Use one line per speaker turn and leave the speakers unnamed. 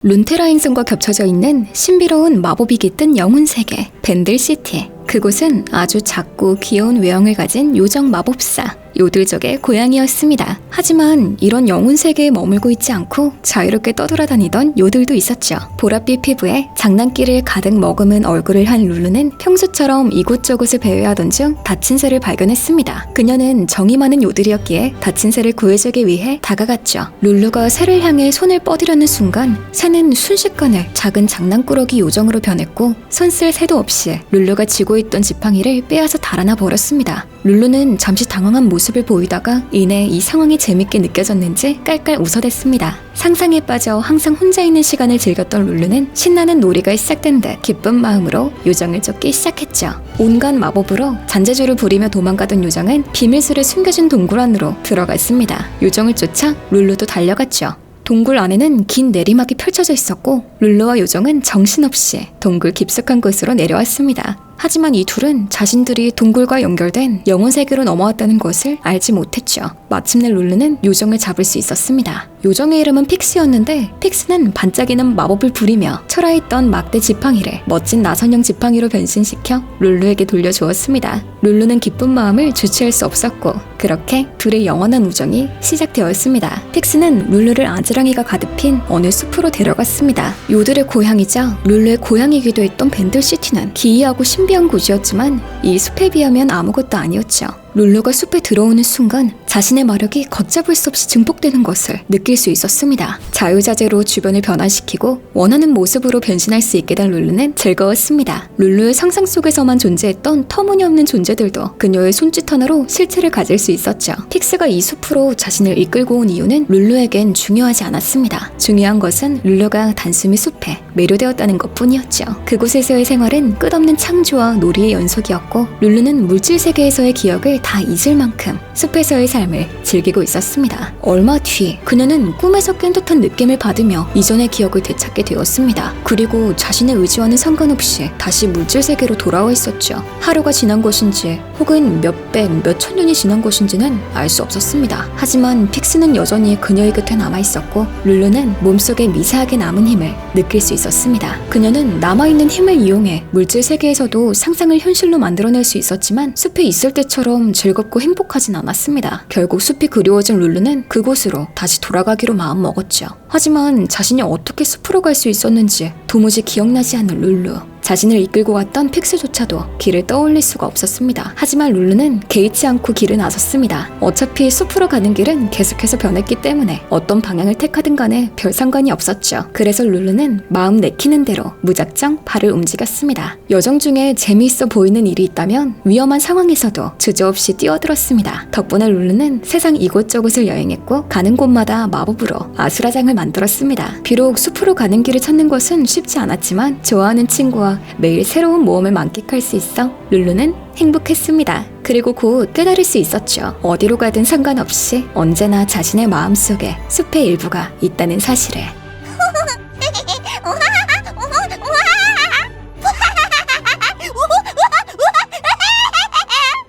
룬테라 행성과 겹쳐져 있는 신비로운 마법이 깃든 영혼 세계 벤들시티. 그곳은 아주 작고 귀여운 외형을 가진 요정 마법사 요들족의 고향이었습니다. 하지만 이런 영혼 세계에 머물고 있지 않고 자유롭게 떠돌아다니던 요들도 있었죠. 보랏빛 피부에 장난기를 가득 머금은 얼굴을 한 룰루는 평소처럼 이곳저곳을 배회하던 중 다친 새를 발견했습니다. 그녀는 정이 많은 요들이었기에 다친 새를 구해주기 위해 다가갔죠. 룰루가 새를 향해 손을 뻗으려는 순간 새는 순식간에 작은 장난꾸러기 요정으로 변했고 손쓸 새도 없이 룰루가 쥐고 있던 지팡이를 빼앗아 달아나 버렸습니다. 룰루는 잠시 당황한 모습을 보이다가 이내 이 상황이 재밌게 느껴졌는지 깔깔 웃어댔습니다. 상상에 빠져 항상 혼자 있는 시간을 즐겼던 룰루는 신나는 놀이가 시작된 듯 기쁜 마음으로 요정을 쫓기 시작했죠. 온갖 마법으로 잔재주를 부리며 도망가던 요정은 비밀스레 숨겨진 동굴 안으로 들어갔습니다. 요정을 쫓아 룰루도 달려갔죠. 동굴 안에는 긴 내리막이 펼쳐져 있었고 룰루와 요정은 정신없이 동굴 깊숙한 곳으로 내려왔습니다. 하지만 이 둘은 자신들이 동굴과 연결된 영혼 세계로 넘어왔다는 것을 알지 못했죠. 마침내 룰루는 요정을 잡을 수 있었습니다. 요정의 이름은 픽스였는데 픽스는 반짝이는 마법을 부리며 철화했던 막대 지팡이를 멋진 나선형 지팡이로 변신시켜 룰루에게 돌려주었습니다. 룰루는 기쁜 마음을 주체할 수 없었고 그렇게 둘의 영원한 우정이 시작되었습니다. 픽스는 룰루를 아지랑이가 가득 핀 어느 숲으로 데려갔습니다. 요들의 고향이자 룰루의 고향이기도 했던 벤들시티는 기이하고 신비한 곳이었지만 이 숲에 비하면 아무것도 아니었죠. 룰루가 숲에 들어오는 순간 자신의 마력이 걷잡을 수 없이 증폭되는 것을 느낄 수 있었습니다. 자유자재로 주변을 변화시키고 원하는 모습으로 변신할 수 있게 된 룰루는 즐거웠습니다. 룰루의 상상 속에서만 존재했던 터무니없는 존재들도 그녀의 손짓 하나로 실체를 가질 수 있었죠. 픽스가 이 숲으로 자신을 이끌고 온 이유는 룰루에겐 중요하지 않았습니다. 중요한 것은 룰루가 단숨이 숲에 매료되었다는 것뿐이었죠. 그곳에서의 생활은 끝없는 창조와 놀이의 연속이었고 룰루는 물질 세계에서의 기억을 다 잊을 만큼 숲에서의 삶을 즐기고 있었습니다. 얼마 뒤 그녀는 꿈에서 깬 듯한 느낌을 받으며 이전의 기억을 되찾게 되었습니다. 그리고 자신의 의지와는 상관없이 다시 물질 세계로 돌아와 있었죠. 하루가 지난 것인지 혹은 몇 배, 몇천 년이 지난 것인지는 알 수 없었습니다. 하지만 픽스는 여전히 그녀의 곁에 남아있었고 룰루는 몸속에 미세하게 남은 힘을 느낄 수 있었습니다. 그녀는 남아있는 힘을 이용해 물질 세계에서도 상상을 현실로 만들어낼 수 있었지만 숲에 있을 때처럼 즐겁고 행복하진 않았습니다. 결국 숲이 그리워진 룰루는 그곳으로 다시 돌아가기로 마음먹었죠. 하지만 자신이 어떻게 숲으로 갈 수 있었는지 도무지 기억나지 않는 룰루. 자신을 이끌고 갔던 픽스조차도 길을 떠올릴 수가 없었습니다. 하지만 룰루는 개의치 않고 길을 나섰습니다. 어차피 숲으로 가는 길은 계속해서 변했기 때문에 어떤 방향을 택하든 간에 별 상관이 없었죠. 그래서 룰루는 마음 내키는 대로 무작정 발을 움직였습니다. 여정 중에 재미있어 보이는 일이 있다면 위험한 상황에서도 주저없이 뛰어들었습니다. 덕분에 룰루는 세상 이곳저곳을 여행했고 가는 곳마다 마법으로 아수라장을 만들었습니다. 비록 숲으로 가는 길을 찾는 것은 쉽지 않았지만 좋아하는 친구와 매일 새로운 모험을 만끽할 수 있어 룰루는 행복했습니다. 그리고 곧 깨달을 수 있었죠. 어디로 가든 상관없이 언제나 자신의 마음속에 숲의 일부가 있다는 사실을.